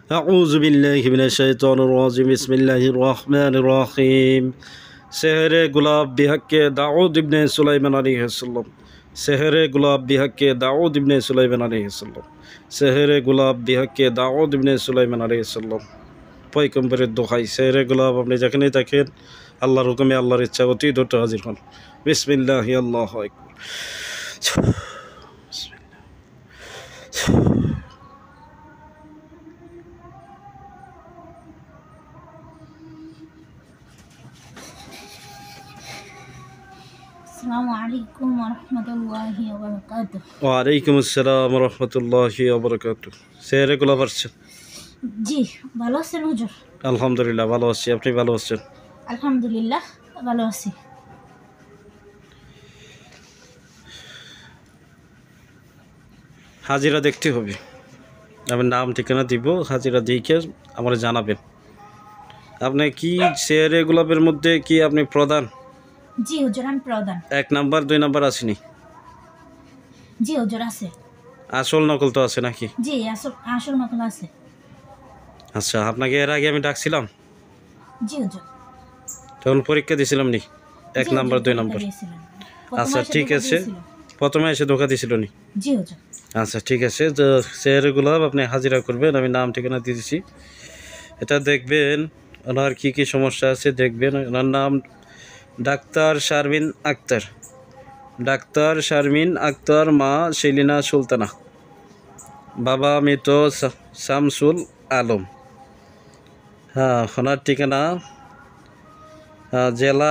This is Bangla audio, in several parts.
أعوذ بالله من الشيطان الرجيم بسم الله الرحمن الرحيم سحر गुलाब بحق दाऊद इब्ने सुलाइमान अलैहिस्सलाम سحر गुलाब بحق दाऊद इब्ने सुलाइमान अलैहिस्सलाम سحر गुलाब بحق दाऊद इब्ने सुलाइमान अलैहिस्सलाम পয়গম্বরের দোহাই সেহরে গোলাপ আপনি যেখানেই থাকেন আল্লাহর হুকুমে আল্লাহর ইচ্ছা অতি দ্রুত হাজির হন বিসমিল্লাহি আল্লাহু আকবার আসসালামু আলাইকুম ওয়া রাহমাতুল্লাহি ওয়া বারাকাতুহু। ওয়ালাইকুম আসসালাম ওয়া রাহমাতুল্লাহি ওয়া বারাকাতুহু। সেহরে গোলাপ আসছে? জি, ভালো আছেন হুজুর? আলহামদুলিল্লাহ ভালো আছি, আপনি ভালো আছেন? আলহামদুলিল্লাহ ভালো আছি। হাজিরা দেখতে হবে, আমি নাম ঠিকানা দিব, হাজিরা দেখে আমার জানাবেন। আপনি কি সেহরে গোলাপের মধ্যে কি আপনি প্রধান? জি হুজুর, আমি প্রধান। 1 নাম্বার 2 নাম্বার আসেনি? জি হুজুর আছে। আসল নকল তো আছে নাকি? জি আসল নকল আছে। আচ্ছা, আপনাকে এর আগে আমি ডাকছিলাম? জি হুজুর। তখন পরীক্ষা দিয়েছিলাম নি? 1 নাম্বার 2 নাম্বার? আচ্ছা ঠিক আছে, প্রথমে এসে ধোকা দিয়েছিল নি? জি হুজুর। আচ্ছা ঠিক আছে, তো সেহরে গোলাপ আপনি হাজিরা করবেন, আমি নাম ঠিকানা দিয়ে দিচ্ছি। এটা দেখবেন ওনার কী কী সমস্যা আছে দেখবেন। ওনার নাম ডাক্তার শারমিন আক্তার, ডাক্তার শারমিন আক্তার, মা সেলিনা সুলতানা, বাবা মৃত শামসুল আলম। হ্যাঁ, ওনার ঠিকানা জেলা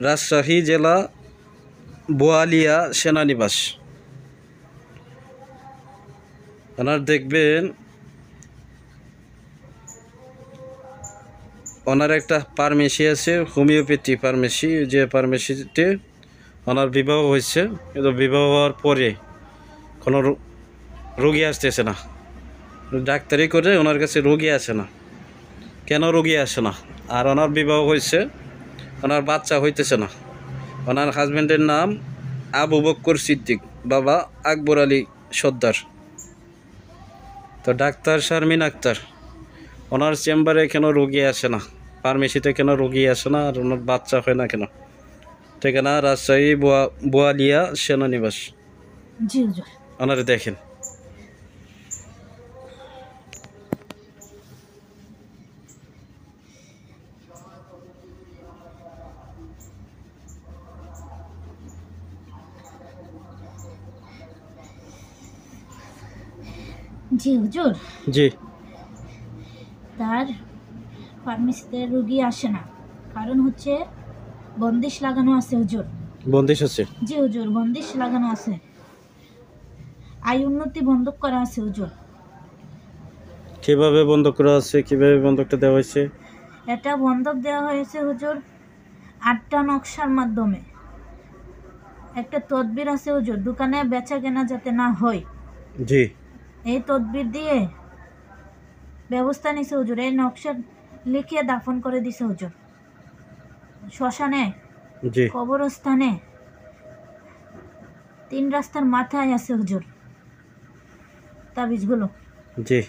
রাজশাহী জেলা বোয়ালিয়া সেনানিবাস। ওনার দেখবেন ওনার একটা ফার্মেসি আছে, হোমিওপ্যাথি ফার্মেসি, যে ফার্মেসিতে ওনার বিবাহ হয়েছে, কিন্তু বিবাহ হওয়ার পরে কোনো রোগী আসতেছে না, ডাক্তারি করে ওনার কাছে রোগী আসে না। কেন রোগী আসে না? আর ওনার বিবাহ হয়েছে, ওনার বাচ্চা হইতেছে না। ওনার হাজব্যান্ডের নাম আবু বক্কর সিদ্দিক, বাবা আকবর আলী সর্দার। তো ডাক্তার শারমিন আক্তার, ওনার চেম্বারে কেন রোগী আসে না, ফার্মেসিতে কেন রোগী আসে না, আর ওনার বাচ্চা হয় না কেন? ঠিকানা রাজশাহী বোয়ালিয়া সেনানিবাস। জি হুজুর। ওনারে দেখেন। জি হুজুর। জি। তার ফার্মেসিতে রোগী আসে না, কারণ হচ্ছে বন্দিশ লাগানো আছে হুজুর। বন্দিশ আছে? জি হুজুর, বন্দিশ লাগানো আছে, আয় উন্নতি বন্ধক করা আছে হুজুর। কিভাবে বন্ধক করা আছে? কিভাবে বন্ধকটা দেওয়া হয়েছে? এটা বন্ধক দেওয়া হয়েছে হুজুর 8টা নকশার মাধ্যমে। একটা তদবির আছে হুজুর, দোকানে বেচা কেনা যাতে না হয়, জি। এই তদবির দিয়ে ব্যবস্থা নিছে হুজুর। এই নকশা লিখে দাফন করে দিছে হুজুর, শ্মশানে, জি। কবরস্থানে, 3 রাস্তার মাথায় আছে হুজুর তাবিজগুলো। জি।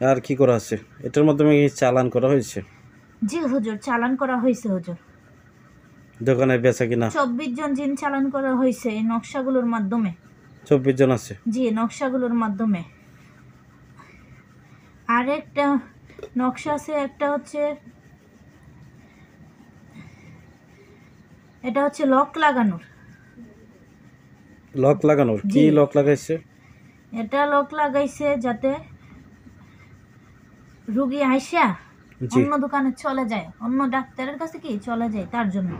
আর কি করা আছে? এটার মাধ্যমে কি চালান করা হয়েছে? জি হুজুর, চালান করা হয়েছে হুজুর। দোকানে বেচা কিনা? 24 জন জিন চালান করা হয়েছে এই নকশাগুলোর মাধ্যমে। 24 জন আছে? জি, নকশাগুলোর মাধ্যমে। আর একটা নকশা আছে, একটা হচ্ছে, এটা হচ্ছে লক লাগানোর। লক লাগানোর? কি লক লাগাইছে? এটা লক লাগাইছে যাতে রোগী আইসা অন্য দোকানে চলে যায়, অন্য ডাক্তারের কাছে কি চলে যায়, তার জন্য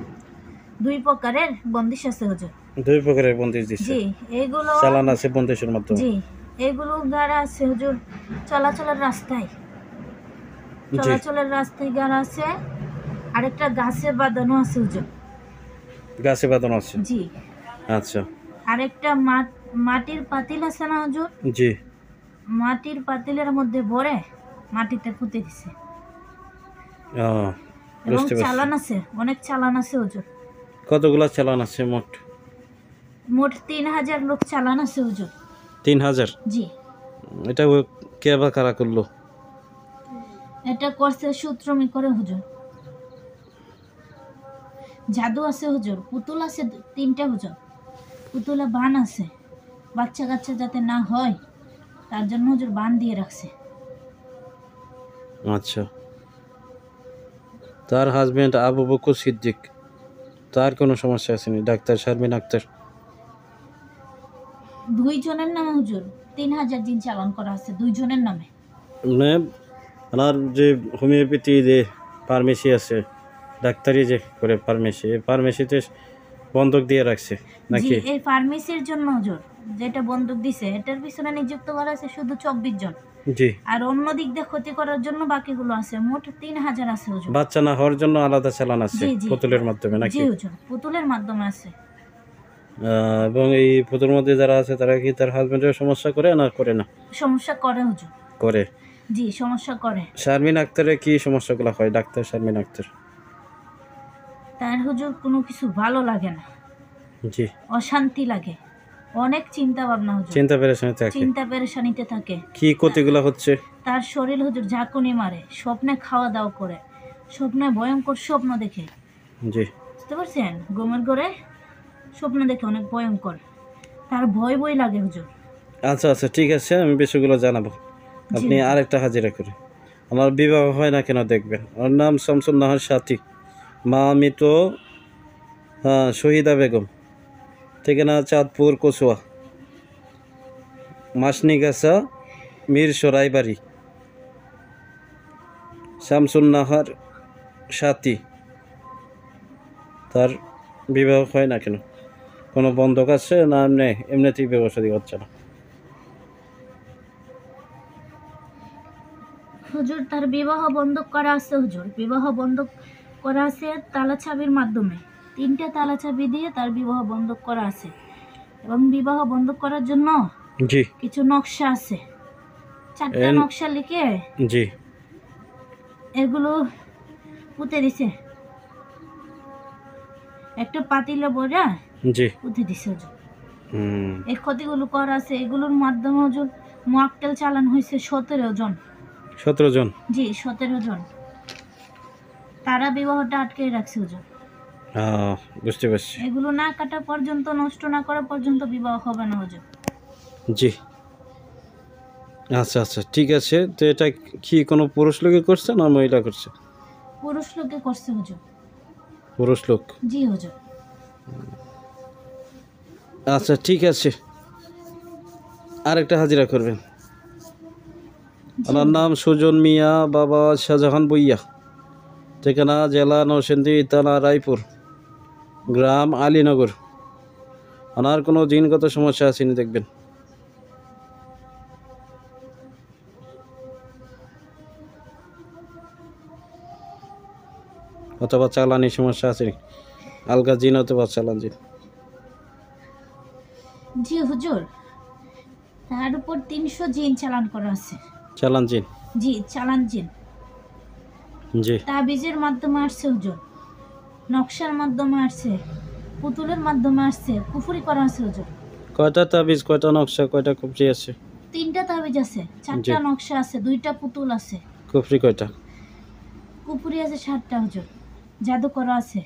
2 প্রকারের বন্দিশ আছে হুজুর। 2 প্রকারের বন্দিশ দিছে? জি, এইগুলো চালান আছে বন্দিশের মাধ্যমে? জি, এগুলো গাড়া আছে হুজুর চলাচলের রাস্তায়, গাড়া আছে। আরেকটা গাছে বাঁধানো আছে হুজুর। গাছে বাঁধানো আছে? জি। আচ্ছা। আরেকটা মাটির পাতিল আছে না হুজুর? জি। মাটির পাতিলের মধ্যে ভরে মাটিতে পুঁতে দিছে। এবং চালান আছে, অনেক চালান আছে হুজুর। কতগুলা চালান আছে মোট? মোট 3000 লোক চালান আছে হুজুর। 3000? জি, এটা কে বা কারা করলো? এটা করছে সূত্রমি করে হুজুর। জাদু আছে হুজুর, পুতুল আছে 3টা হুজুর, পুতুলে বান আছে, বাচ্চা কাচ্চা যাতে না হয় তার জন্য হুজুর বান দিয়ে রাখছে। আচ্ছা, তার হাজবেন্ড আবু বকর সিদ্দিক, তার কোনো সমস্যা আসেনি? ডাক্তার শারমিন আক্তার? 2 জনের নামে হুজুর 3000 দিন চালান করা আছে, 2 জনের নামে। মানে ওনার যে হোমিওপ্যাথি যে ফার্মেসি আছে, ডাক্তারি যে করে ফার্মেসি, এই ফার্মেসিতে বন্ধক দিয়ে রাখছে জি, নাকি? এই ফার্মেসির জন্য হুজুর যেটা বন্দুক দিছে এটার পিছনে নিযুক্ত করা আছে শুধু 24 জন, জি। আর অন্য দিক দিয়ে ক্ষতি করার জন্য বাকিগুলো আছে, মোট 3000 আছে হুজুর। বাচ্চা না হওয়ার জন্য আলাদা চালান আছে জি জি পুতুলের মাধ্যমে জি নাকি? হুজুর, পুতুলের মাধ্যমে আছে। এবং এই পুতুলের মধ্যে যারা আছে তারা কি তার হাজবেন্ডের সমস্যা করে না করে না? সমস্যা করে হুজুর। করে। জি, সমস্যা করে। শারমিন আক্তারের কি সমস্যাগুলো হয়? ডাক্তার শারমিন আক্তার? তার হুজুর কোনো কিছু ভালো লাগে না, জি। অশান্তি লাগে, অনেক চিন্তা ভাবনা হুজুর, চিন্তা পেরেশানি থাকে? চিন্তা পেরেশানিতে থাকে। কি ক্ষতিগুলো হচ্ছে? তার শরীর হুজুর ঝাঁকুনি মারে, স্বপ্নে খাওয়া দাওয়া করে, স্বপ্নে ভয়ঙ্কর স্বপ্ন দেখে, জি। বুঝতে পারছেন? ঘুমের ঘরে স্বপ্ন দেখে অনেক ভয়ঙ্কর, তার ভয় ভয় লাগে হুজুর। আচ্ছা আচ্ছা, ঠিক আছে, আমি বিষয়গুলো জানাবো। আপনি হুজুর। আরেকটা হাজিরা করে আমার বিবাহ হয় না কেন দেখবেন। ওর নাম শামসুন নাহার সাথী, মা মৃত শহীদা বেগম, ঠিকানা চাঁদপুর কচুয়া, মাসনিগাছা মীর সরাইবাড়ি। শামসুন নাহার সাথী, তার বিবাহ হয় না কেন? কোনো বন্ধক আছে না এমনিতেই ব্যবসা দিয়ে হচ্ছে না? হুজুর তার বিবাহ বন্ধক করা আছে হুজুর, বিবাহ বন্ধক করা আছে তালা চাবির মাধ্যমে, 3টা তালা চাবি দিয়ে তার বিবাহ বন্ধক করা আছে, এবং বিবাহ বন্ধক করার জন্য জি। কিছু নকশা আছে, 4টা নকশা লিখে জি। এগুলো পুঁতে দিছে, একটা পাতিলে বড়া জি। পুঁতে দিছে হুজুর। হুম। এই ক্ষতিগুলো করা আছে, এগুলোর মাধ্যমে হুজুর মোয়াক্কেল চালান হয়েছে 17 জন। 17 জন? জি, 17 জন। তারা বিবাহটা আটকে রাখছে হুজুর। বুঝতে পারছি। এগুলো না কাটা পর্যন্ত, নষ্ট না করা পর্যন্ত বিবাহ হবে না হুজুর। জি। আচ্ছা আচ্ছা, ঠিক আছে। তো এটা কি কোনো পুরুষ লোকে করছে না মহিলা করছে? পুরুষ লোকে করছে হুজুর। পুরুষ লোক? জি হুজুর। আচ্ছা, ঠিক আছে, আরেকটা হাজিরা করবেন। জি ওনার নাম সুজন মিয়া, বাবা শাহজাহান বইয়া, ঠিকানা জেলা নরসিংদী, থানা রায়পুর, গ্রাম আলীনগর। ওনার কোনো জিনগত সমস্যা আসেনি দেখবেন। অথবা চালানি সমস্যা আছে, আলগা জিন অথবা চালান জিন? জি হুজুর, তার উপর 300 জিন চালান করা আছে। চালান জিন? জি, চালান জিন। জি। তাবিজের মাধ্যমে আসছে হুজুর, নকশার মাধ্যমে আসছে, পুতুলের মাধ্যমে আসছে, কুফরি করা আছে হুজুর। কয়টা তাবিজ, কয়টা নকশা, কয়টা কুফরি আছে? 3টা তাবিজ আছে, 4টা জি। নকশা আছে, 2টা পুতুল আছে। কুফরি কয়টা? কুফরি আছে 7টা হুজুর, জাদু করা আছে।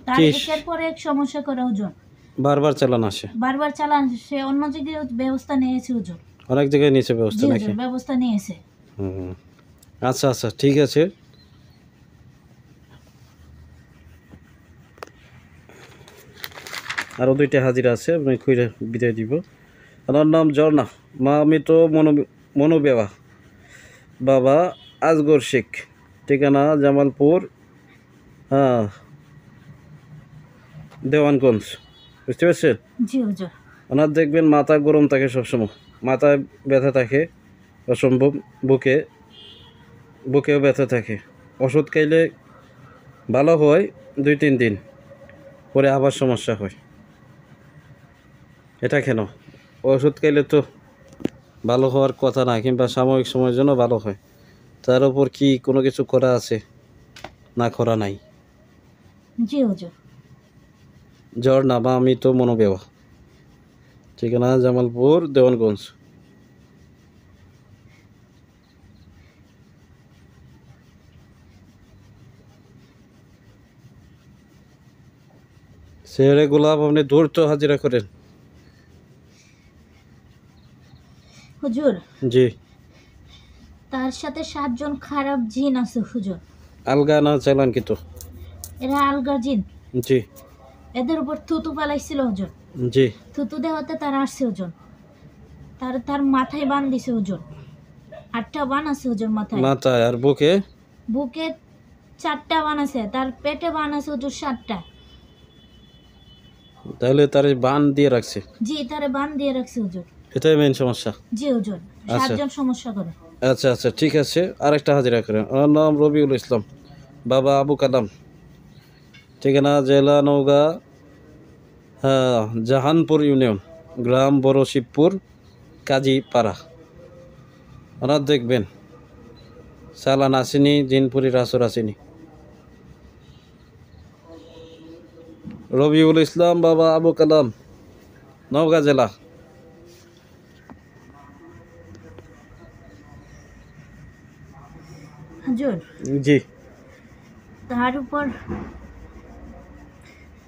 তার কি একের পর এক সমস্যা করে হুজুর, বারবার চালান আসে? বারবার চালান, সে অন্য জায়গায় ব্যবস্থা নিয়েছে হুজুর। অনেক জায়গায় নিচে ব্যবস্থা জি নাকি? হুজুর, ব্যবস্থা নিয়েছে। হুম। আচ্ছা আচ্ছা, ঠিক আছে। আরও 2টা হাজিরা আছে, আমি খুঁজে বিদায় দিব। ওনার নাম ঝর্ণা, মা মৃত মনোবেবা, বাবা আজগর শেখ, ঠিকানা জামালপুর দেওয়ানগঞ্জ। বুঝতে পারছেন? জি হুজুর। ওনার দেখবেন মাথা গরম থাকে সবসময়, মাথায় ব্যথা থাকে অসম্ভব, বুকেও ব্যথা থাকে। ওষুধ খাইলে ভালো হয় 2-3 দিন, পরে আবার সমস্যা হয়। এটা কেন? ওষুধ খাইলে তো ভালো হওয়ার কথা না, কিংবা সাময়িক সময়ের জন্য ভালো হয়। তার উপর কি কোনো কিছু করা আছে না করা নাই? জি হুজুর। ঝর্ণা বা মৃত মনোবেওয়া, ঠিকানা জামালপুর দেওয়ানগঞ্জ। সেহরে গোলাপ আপনি ধূর্ত হাজিরা করেন। হুজুর, জি। তার সাথে 7 জন খারাপ জিন আছে হুজুর। আলগা না চালান কিন্তু। এরা আলগা জিন। জি এদের উপর থুতু পালাইছিল হুজুর। জি। থুতু দেওয়াতে তারা আসছে হুজুর। তার মাথায় বান দিছে হুজুর। 8টা বান আছে হুজুর মাথায়। মাথায় আর বুকে? বুকে 4টা বান আছে, তার পেটে বান আছে হুজুর 7টা। তাহলে তার বান দিয়ে রাখছে? জি, তারে বান দিয়ে রাখছে হুজুর। এটাই মেন সমস্যা? জি হুজুর, আচ্ছা 7 জন সমস্যা করে। আচ্ছা আচ্ছা, ঠিক আছে, আরেকটা হাজিরা করেন। আমার নাম রবিউল ইসলাম, বাবা আবু কালাম, ঠিকানা জেলা নওগাঁ, হ্যাঁ, জাহানপুর ইউনিয়ন, গ্রাম বড় শিবপুর, কাজীপাড়া। ওনার দেখবেন চালান আসেনি, জিনপুরির আসর আসেনি। রবিউল ইসলাম, বাবা আবু কালাম, নওগাঁ জেলা। হুজুর, জি তার উপর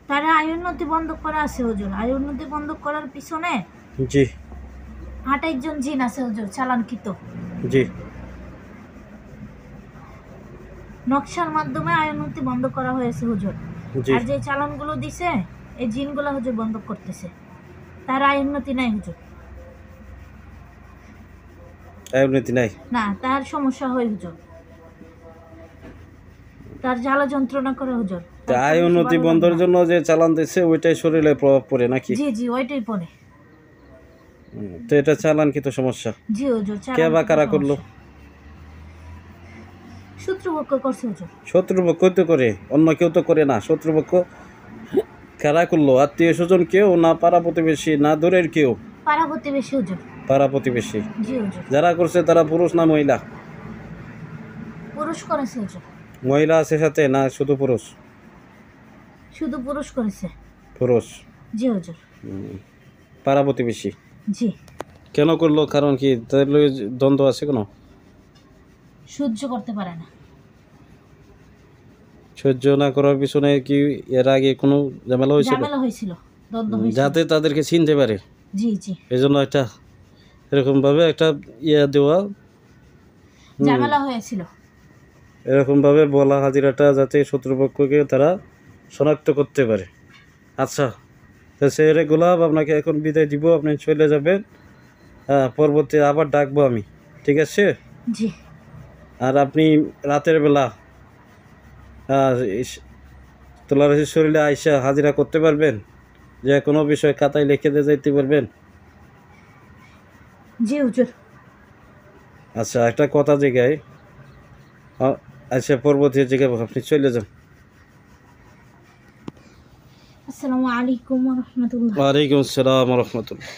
তারা আয়োন্নতি বন্ধ করা আছে হুজুর। আয়োন্নতি বন্ধ করার পিছনে জি 28 জন জিন আছে হুজুর, চালানকৃত। জি। নকশার মাধ্যমে আয়োন্নতি বন্ধ করা হয়েছে হুজুর। জি। আর যে চালানগুলো দিছে এই জিনগুলো হুজুর বন্ধ করতেছে। তার আয়োন্নতি নাই হুজুর। আয়োন্নতি নাই? না, তার সমস্যা হয় হুজুর। তার জ্বালা যন্ত্রণা করে হুজুর। তা আয়োন্নতি বন্ধের জন্য যে চালান দিচ্ছে ওইটাই শরীরে প্রভাব পড়ে নাকি? জি জি, ওইটাই পড়ে। তো এটা চালান কি তো সমস্যা? জি হুজুর, কে বা কারা করলো? শত্রুপক্ষ করছে হুজুর। শত্রুপক্ষ তো করে, অন্য কেউ তো করে না। শত্রুপক্ষ কারা করলো? আত্মীয় স্বজন কেউ না, পাড়া প্রতিবেশী না, দূরের কেউ? পাড়া প্রতিবেশী হুজুর। পাড়া প্রতিবেশী। জি হুজুর। যারা করছে তারা পুরুষ না মহিলা? পুরুষ করেছে হুজুর। মহিলা আছে সাথে না শুধু পুরুষ? শুধু পুরুষ করেছে। পুরুষ। জি হুজুর। পাড়া প্রতিবেশী। জি। কেন করলো? কারণ কি তাদের লগে দ্বন্দ্ব আছে কোনো? সহ্য করতে পারে না। সহ্য না করার পিছনে কি এর আগে কোনো ঝামেলা হয়েছিল? ঝামেলা হয়েছিল, দ্বন্দ্ব হয়েছিল। যাতে তাদেরকে চিনতে পারে, জি জি। এই জন্য একটা এরকমভাবে একটা দেওয়া, ঝামেলা হয়েছিল। এরকমভাবে বলা হাজিরাটা যাতে শত্রুপক্ষকে তারা শনাক্ত করতে পারে। আচ্ছা, তো সেরে গোলাপ আপনাকে এখন বিদায় দিব, আপনি চলে যাবেন। হ্যাঁ, পরবর্তী আবার ডাকবো আমি, ঠিক আছে? জি। আর আপনি রাতের বেলা তোলারাশি শরীরে আইসা হাজিরা করতে পারবেন? যে কোনো বিষয় খাতায় লিখে দিয়ে যাইতে পারবেন? জি হুজুর। আচ্ছা, একটা কথা জায়গায়, আচ্ছা পরবর্তী জায়গায় আপনি চলে যান। আসসালামু আলাইকুম ওয়া রাহমাতুল্লাহ। ওয়ালাইকুম আসসালাম ওয়া রাহমাতুল্লাহ।